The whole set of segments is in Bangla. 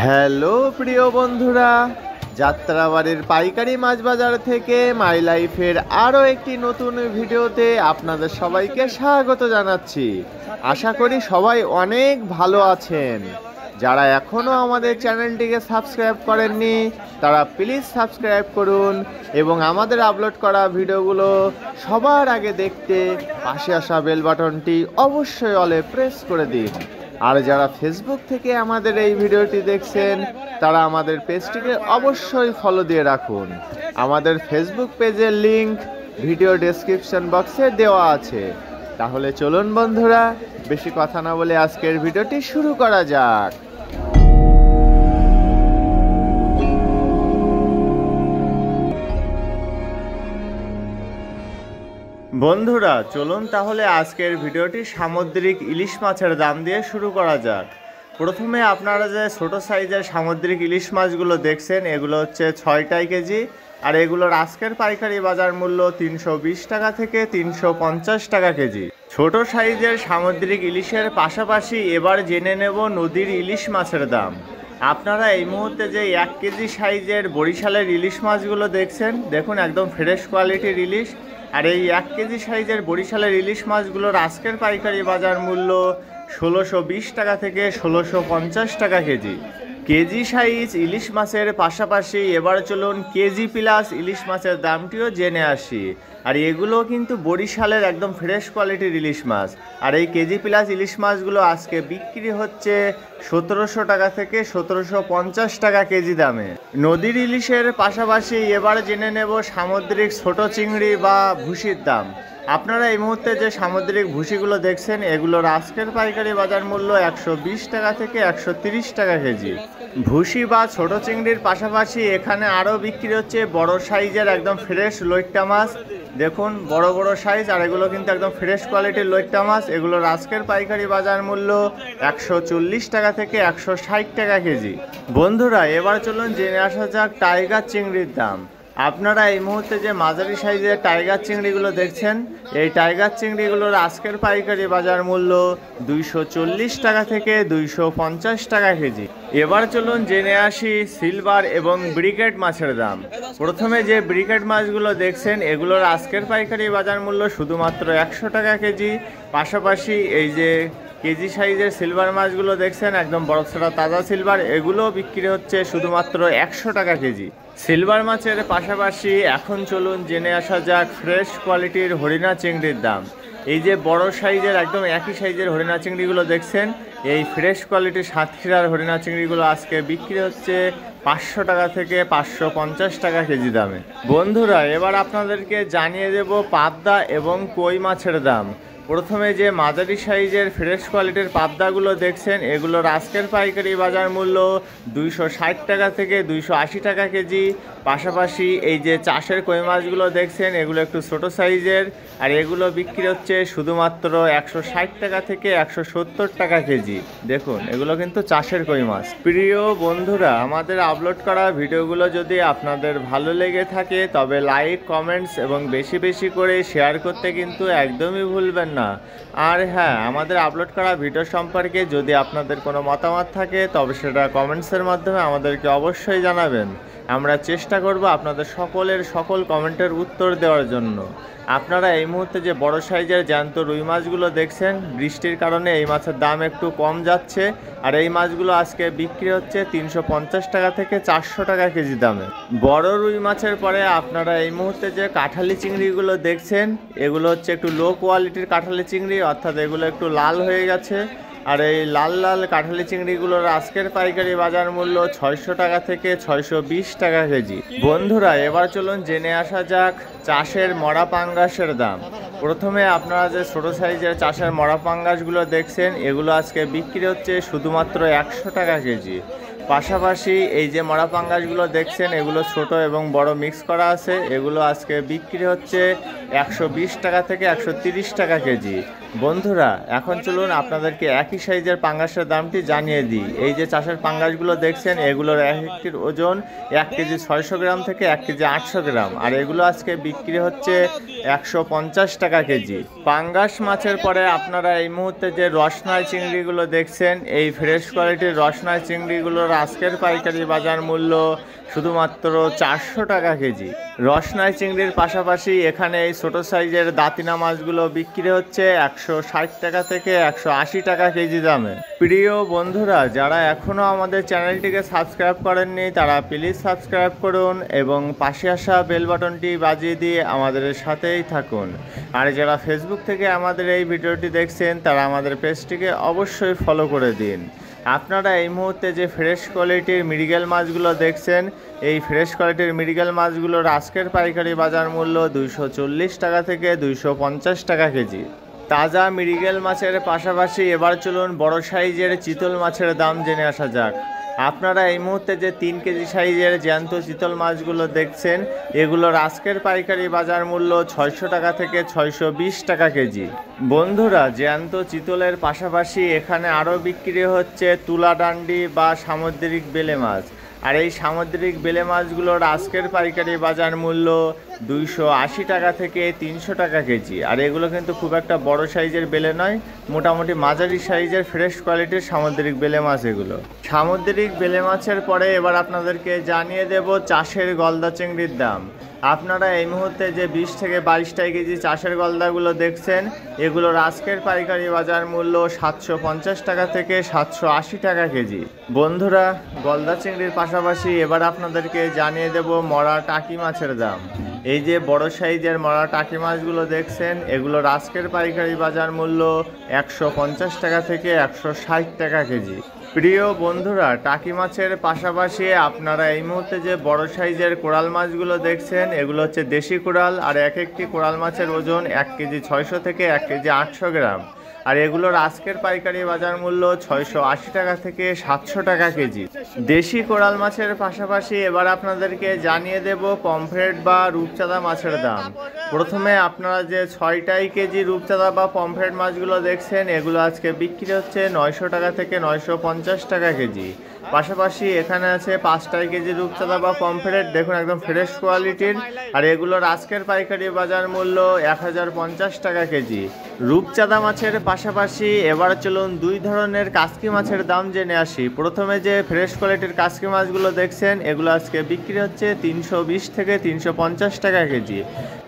হ্যালো প্রিয় বন্ধুরা, যাত্রাবাড়ির পাইকারি মাছ বাজার থেকে মাই লাইফের আরও একটি নতুন ভিডিওতে আপনাদের সবাইকে স্বাগত জানাচ্ছি। আশা করি সবাই অনেক ভালো আছেন। যারা এখনও আমাদের চ্যানেলটিকে সাবস্ক্রাইব করেননি তারা প্লিজ সাবস্ক্রাইব করুন এবং আমাদের আপলোড করা ভিডিওগুলো সবার আগে দেখতে পাশে আসা বেল বাটনটি অবশ্যই অলে প্রেস করে দিন। আর যারা ফেসবুক থেকে আমাদের এই ভিডিওটি দেখছেন তারা আমাদের পেজটিকে অবশ্যই ফলো দিয়ে রাখুন। আমাদের ফেসবুক পেজের লিংক ভিডিও ডেসক্রিপশন বক্সে দেওয়া আছে। তাহলে চলুন বন্ধুরা, বেশি কথা না বলে আজকের ভিডিওটি শুরু করা যাক। বন্ধুরা চলুন তাহলে আজকের ভিডিওটি সামুদ্রিক ইলিশ মাছের দাম দিয়ে শুরু করা যাক। প্রথমে আপনারা যে ছোট সাইজের সামুদ্রিক ইলিশ মাছগুলো দেখছেন এগুলো হচ্ছে 6টাই কেজি, আর এগুলোর আজকের পাইকারি বাজার মূল্য 320 টাকা থেকে 350 টাকা কেজি। ছোট সাইজের সামুদ্রিক ইলিশের পাশাপাশি এবার জেনে নেব নদীর ইলিশ মাছের দাম। আপনারা এই মুহূর্তে যে 1 কেজি সাইজের বরিশালের ইলিশ মাছগুলো দেখছেন, দেখুন একদম ফ্রেশ কোয়ালিটির ইলিশ। আর এই 1 কেজি সাইজের বরিশালের ইলিশ মাছগুলোর আজকের পাইকারি বাজার মূল্য 1620 টাকা থেকে 1650 টাকা কেজি। কেজি সাইজ ইলিশ মাছের পাশাপাশি এবার চলুন কেজি প্লাস ইলিশ মাছের দামটিও জেনে আসি। আর এগুলো কিন্তু বরিশালের একদম ফ্রেশ কোয়ালিটির ইলিশ মাছ। আর এই কেজি প্লাস ইলিশ মাছগুলো আজকে বিক্রি হচ্ছে 1700 টাকা থেকে 1750 টাকা কেজি দামে। নদীর ইলিশের পাশাপাশি এবার জেনে নেব সামুদ্রিক ছোট চিংড়ি বা ভুসির দাম। আপনারা এই মুহূর্তে যে সামুদ্রিক ভুসিগুলো দেখছেন এগুলোর আজকের পাইকারি বাজার মূল্য 120 টাকা থেকে 130 টাকা কেজি। ভুসি বা ছোট চিংড়ির পাশাপাশি এখানে আরও বিক্রি হচ্ছে বড় সাইজের একদম ফ্রেশ লইট্টা মাছ। দেখুন বড় বড় সাইজ, আর এগুলো কিন্তু একদম ফ্রেশ কোয়ালিটির লইট্টা মাছ। এগুলোর আজকের পাইকারি বাজার মূল্য 140 টাকা থেকে 160 টাকা কেজি। বন্ধুরা এবার চলুন জেনে আসা যাক টাইগার চিংড়ির দাম। আপনারা এই মুহূর্তে যে মাঝারি সাইজের টাইগার চিংড়িগুলো দেখছেন এই টাইগার চিংড়িগুলোর আজকের পাইকারি বাজার মূল্য 240 টাকা থেকে 250 টাকা কেজি। এবার চলুন জেনে আসি সিলভার এবং ব্রিকেট মাছের দাম। প্রথমে যে ব্রিকেট মাছগুলো দেখছেন এগুলোর আজকের পাইকারি বাজার মূল্য শুধুমাত্র 100 টাকা কেজি। পাশাপাশি এই যে কেজি সাইজের সিলভার মাছগুলো দেখছেন একদম বরফছড়া তাজা সিলভার, এগুলো বিক্রি হচ্ছে শুধুমাত্র 100 টাকা কেজি। সিলভার মাছের পাশাপাশি এখন চলুন জেনে আসা যাক ফ্রেশ কোয়ালিটির হরিণা চিংড়ির দাম। এই যে বড় সাইজের একদম একই সাইজের হরিণা চিংড়িগুলো দেখছেন এই ফ্রেশ কোয়ালিটির সাতক্ষীরার হরিণা চিংড়িগুলো আজকে বিক্রি হচ্ছে 500 টাকা থেকে 550 টাকা কেজি দামে। বন্ধুরা এবার আপনাদেরকে জানিয়ে দেব পাবদা এবং কই মাছের দাম। প্রথমে যে মাঝারি সাইজের ফ্রেশ কোয়ালিটির পাবদাগুলো দেখছেন এগুলোর আজকের পাইকারি বাজার মূল্য 260 টাকা থেকে 280 টাকা কেজি। পাশাপাশি এই যে চাষের কই মাছগুলো দেখছেন এগুলো একটু ছোট সাইজের, আর এগুলো বিক্রি হচ্ছে শুধুমাত্র 160 টাকা থেকে 170 টাকা কেজি। দেখুন এগুলো কিন্তু চাষের কই মাছ। প্রিয় বন্ধুরা, আমাদের আপলোড করা ভিডিওগুলো যদি আপনাদের ভালো লেগে থাকে তবে লাইক, কমেন্টস এবং বেশি বেশি করে শেয়ার করতে কিন্তু একদমই ভুলবেন না। আর হ্যাঁ, আমাদের আপলোড করা ভিডিও সম্পর্কে যদি আপনাদের কোনো মতামত থাকে তবে সেটা কমেন্টসের মাধ্যমে আমাদেরকে অবশ্যই জানাবেন। আমরা চেষ্টা করব আপনাদের সকল কমেন্টের উত্তর দেওয়ার জন্য। আপনারা এই মুহূর্তে যে বড় সাইজের জ্যান্ত রুই মাছগুলো দেখছেন বৃষ্টির কারণে এই মাছের দাম একটু কম যাচ্ছে, আর এই মাছগুলো আজকে বিক্রি হচ্ছে 350 টাকা থেকে 400 টাকা কেজি দামে। বড় রুই মাছের পরে আপনারা এই মুহূর্তে যে কাঁঠালি চিংড়িগুলো দেখছেন এগুলো হচ্ছে একটু লো কোয়ালিটির কাঁঠালি চিংড়ি, অর্থাৎ এগুলো একটু লাল হয়ে গেছে। আর এই লাল লাল কাঁঠালি চিংড়িগুলোর আজকের পাইকারি বাজার মূল্য 600 টাকা থেকে 620 টাকা কেজি। বন্ধুরা এবার চলুন জেনে আসা যাক চাষের মরা পাঙ্গাসের দাম। প্রথমে আপনারা যে ছোট সাইজের চাষের মরা পাঙ্গাসগুলো দেখছেন এগুলো আজকে বিক্রি হচ্ছে শুধুমাত্র 100 টাকা কেজি। পাশাপাশি এই যে মরা পাঙ্গাসগুলো দেখছেন এগুলো ছোট এবং বড় মিক্স করা আছে, এগুলো আজকে বিক্রি হচ্ছে 120 টাকা থেকে 130 টাকা কেজি। বন্ধুরা এখন চলুন আপনাদেরকে একই সাইজের পাঙ্গাসের দামটি জানিয়ে দিই। এই যে চাষের পাঙ্গাসগুলো দেখছেন এগুলোর এক একটির ওজন 1 কেজি 600 গ্রাম থেকে 1 কেজি 800 গ্রাম, আর এগুলো আজকে বিক্রি হচ্ছে 150 টাকা কেজি। পাঙ্গাস মাছের পরে আপনারা এই মুহূর্তে যে রসনাই চিংড়িগুলো দেখছেন, এই ফ্রেশ কোয়ালিটির রসনাই চিংড়িগুলোর আজকের পাইকারি বাজার মূল্য শুধুমাত্র 400 টাকা কেজি। রসনাই চিংড়ির পাশাপাশি এখানে এই ছোট সাইজের দাঁতিনা মাছগুলো বিক্রি হচ্ছে 160 টাকা থেকে 180 টাকা কেজি দামে। প্রিয় বন্ধুরা, যারা এখনও আমাদের চ্যানেলটিকে সাবস্ক্রাইব করেননি তারা প্লিজ সাবস্ক্রাইব করুন এবং পাশে আসা বেল বাটনটি বাজিয়ে দিয়ে আমাদের সাথেই থাকুন। আর যারা ফেসবুক থেকে আমাদের এই ভিডিওটি দেখছেন তারা আমাদের পেজটিকে অবশ্যই ফলো করে দিন। আপনারা এই মুহূর্তে যে ফ্রেশ কোয়ালিটির মৃগেল মাছগুলো দেখছেন, এই ফ্রেশ কোয়ালিটির মৃগেল মাছগুলোর আজকের পাইকারি বাজার মূল্য 240 টাকা থেকে 250 টাকা কেজি। তাজা মৃগেল মাছের পাশাপাশি এবার চলুন বড় সাইজের চিতল মাছের দাম জেনে আসা যাক। আপনারা এই মুহূর্তে যে 3 কেজি সাইজের জ্যান্ত চিতল মাছগুলো দেখছেন এগুলোর আজকের পাইকারি বাজার মূল্য 600 টাকা থেকে 620 টাকা কেজি। বন্ধুরা, জ্যান্ত চিতলের পাশাপাশি এখানে আরও বিক্রি হচ্ছে তুলাডান্ডি বা সামুদ্রিক বেলে মাছ, আর এই সামুদ্রিক বেলে মাছগুলোর আজকের পাইকারি বাজার মূল্য 280 টাকা থেকে 300 টাকা কেজি। আর এগুলো কিন্তু খুব একটা বড় সাইজের বেলে নয়, মোটামুটি মাঝারি সাইজের ফ্রেশ কোয়ালিটির সামুদ্রিক বেলে মাছ এগুলো। সামুদ্রিক বেলে মাছের পরে এবার আপনাদেরকে জানিয়ে দেব চাষের গলদা চিংড়ির দাম। আপনারা এই মুহূর্তে যে 20 থেকে 22 কেজি চাষের গলদাগুলো দেখছেন এগুলোর আজকের পাইকারি বাজার মূল্য 750 টাকা থেকে 780 টাকা কেজি। বন্ধুরা, গলদা চিংড়ির পাশাপাশি এবার আপনাদেরকে জানিয়ে দেব মরা টাকি মাছের দাম। এই যে বড় সাইজের মরা টাকি মাছগুলো দেখছেন এগুলোর আজকের পাইকারি বাজার মূল্য 150 টাকা থেকে 160 টাকা কেজি। প্রিয় বন্ধুরা, টাকি মাছের পাশাপাশি আপনারা এই মুহূর্তে যে বড় সাইজের কোরাল মাছগুলো দেখছেন এগুলো হচ্ছে দেশি কোরাল, আর এক একটি কোরাল মাছের ওজন 1 কেজি 600 থেকে 1 কেজি 800 গ্রাম, আর এগুলোর আজকের পাইকারি বাজার মূল্য 680 টাকা থেকে 700 টাকা কেজি। দেশি কোরাল মাছের পাশাপাশি এবার আপনাদেরকে জানিয়ে দেব পমফ্রেট বা রূপচাঁদা মাছের দাম। প্রথমে আপনারা যে 6 কেজি রূপচাঁদা বা পমফ্রেট মাছগুলো দেখছেন এগুলো আজকে বিক্রি হচ্ছে 900 টাকা থেকে 950 টাকা কেজি। পাশাপাশি এখানে আছে 5 কেজি রূপচাঁদা বা পমফ্রেট, দেখুন একদম ফ্রেশ কোয়ালিটির, আর এগুলোর আজকের পাইকারি বাজার মূল্য 1050 টাকা কেজি। রূপচাঁদা মাছের পাশাপাশি এবার চলুন 2 ধরনের কাসকি মাছের দাম জেনে আসি। প্রথমে যে ফ্রেশ কোয়ালিটির কাসকি মাছগুলো দেখছেন এগুলো আজকে বিক্রি হচ্ছে 320 থেকে 350 টাকা কেজি।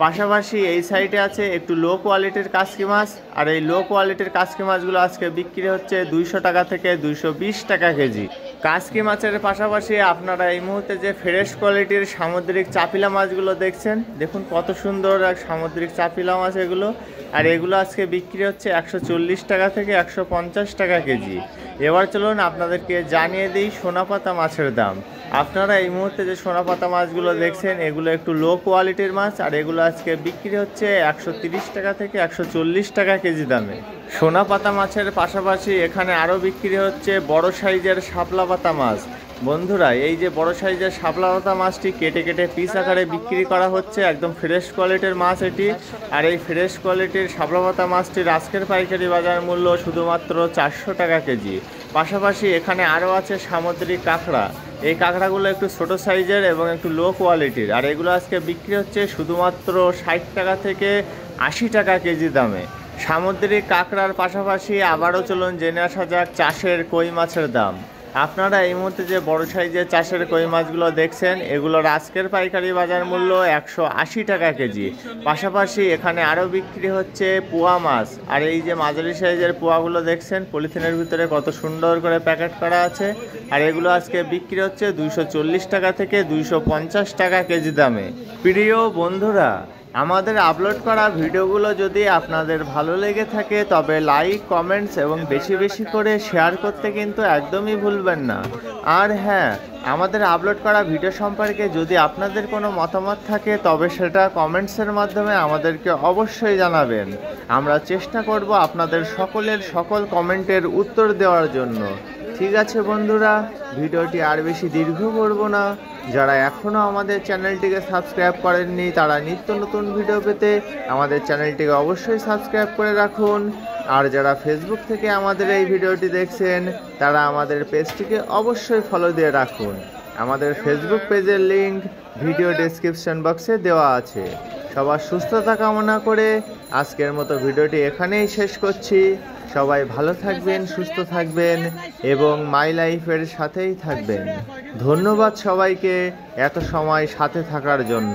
পাশাপাশি এই সাইডে আছে একটু লো কোয়ালিটির কাসকি মাছ, আর এই লো কোয়ালিটির কাসকি মাছগুলো আজকে বিক্রি হচ্ছে 200 টাকা থেকে 220 টাকা কেজি। কাসকি মাছের পাশাপাশি আপনারা এই মুহূর্তে যে ফ্রেশ কোয়ালিটির সামুদ্রিক চাপিলা মাছগুলো দেখছেন, দেখুন কত সুন্দর এক সামুদ্রিক চাপিলা মাছ এগুলো, আর এগুলো আজকে বিক্রি হচ্ছে 140 টাকা থেকে 150 টাকা কেজি। এবার চলুন আপনাদেরকে জানিয়ে দিই সোনাপাতা মাছের দাম। আপনারা এই মুহূর্তে যে সোনাপাতা মাছগুলো দেখছেন এগুলো একটু লো কোয়ালিটির মাছ, আর এগুলো আজকে বিক্রি হচ্ছে 130 টাকা থেকে 140 টাকা কেজি দামে। সোনাপাতা মাছের পাশাপাশি এখানে আরও বিক্রি হচ্ছে বড় সাইজের শাপলা পাতা মাছ। বন্ধুরা, এই যে বড় সাইজের শাপলা পাতা মাছটি কেটে কেটে পিস আকারে বিক্রি করা হচ্ছে, একদম ফ্রেশ কোয়ালিটির মাছ এটি। আর এই ফ্রেশ কোয়ালিটির শাপলা পাতা মাছটির আজকের পাইকারি বাজার মূল্য শুধুমাত্র 400 টাকা কেজি। পাশাপাশি এখানে আরও আছে সামুদ্রিক কাঁকড়া। এই কাঁকড়াগুলো একটু ছোট সাইজের এবং একটু লো কোয়ালিটির, আর এগুলো আজকে বিক্রি হচ্ছে শুধুমাত্র 60 টাকা থেকে 80 টাকা কেজি দামে। সামুদ্রিক কাঁকড়ার পাশাপাশি আবারও চলুন জেনে আসা যাক চাষের কই মাছের দাম। আপনারা এই মুহূর্তে যে বড় সাইজের চাষের কই মাছগুলো দেখছেন এগুলোর আজকের পাইকারি বাজার মূল্য 180 টাকা কেজি। পাশাপাশি এখানে আরও বিক্রি হচ্ছে পোয়া মাছ, আর এই যে মাঝারি সাইজের পোয়াগুলো দেখছেন পলিথিনের ভিতরে কত সুন্দর করে প্যাকেট করা আছে, আর এগুলো আজকে বিক্রি হচ্ছে 240 টাকা থেকে 250 টাকা কেজি দামে। প্রিয় বন্ধুরা, আমাদের আপলোড করা ভিডিওগুলো যদি আপনাদের ভালো লেগে থাকে তবে লাইক, কমেন্টস এবং বেশি বেশি করে শেয়ার করতে কিন্তু একদমই ভুলবেন না। আর হ্যাঁ, আমাদের আপলোড করা ভিডিও সম্পর্কে যদি আপনাদের কোনো মতামত থাকে তবে সেটা কমেন্টসের মাধ্যমে আমাদেরকে অবশ্যই জানাবেন। আমরা চেষ্টা করব আপনাদের সকলের সকল কমেন্টের উত্তর দেওয়ার জন্য। ঠিক আছে বন্ধুরা, ভিডিওটি আর বেশি দীর্ঘ করব না। যারা এখনও আমাদের চ্যানেলটিকে সাবস্ক্রাইব করেননি তারা নিত্য নতুন ভিডিও পেতে আমাদের চ্যানেলটিকে অবশ্যই সাবস্ক্রাইব করে রাখুন। আর যারা ফেসবুক থেকে আমাদের এই ভিডিওটি দেখছেন তারা আমাদের পেজটিকে অবশ্যই ফলো দিয়ে রাখুন। আমাদের ফেসবুক পেজের লিংক ভিডিও ডেসক্রিপশন বক্সে দেওয়া আছে। সবার সুস্থতা কামনা করে আজকের মতো ভিডিওটি এখানেই শেষ করছি। সবাই ভালো থাকবেন, সুস্থ থাকবেন এবং মাই লাইফের সাথেই থাকবেন। ধন্যবাদ সবাইকে এত সময় সাথে থাকার জন্য।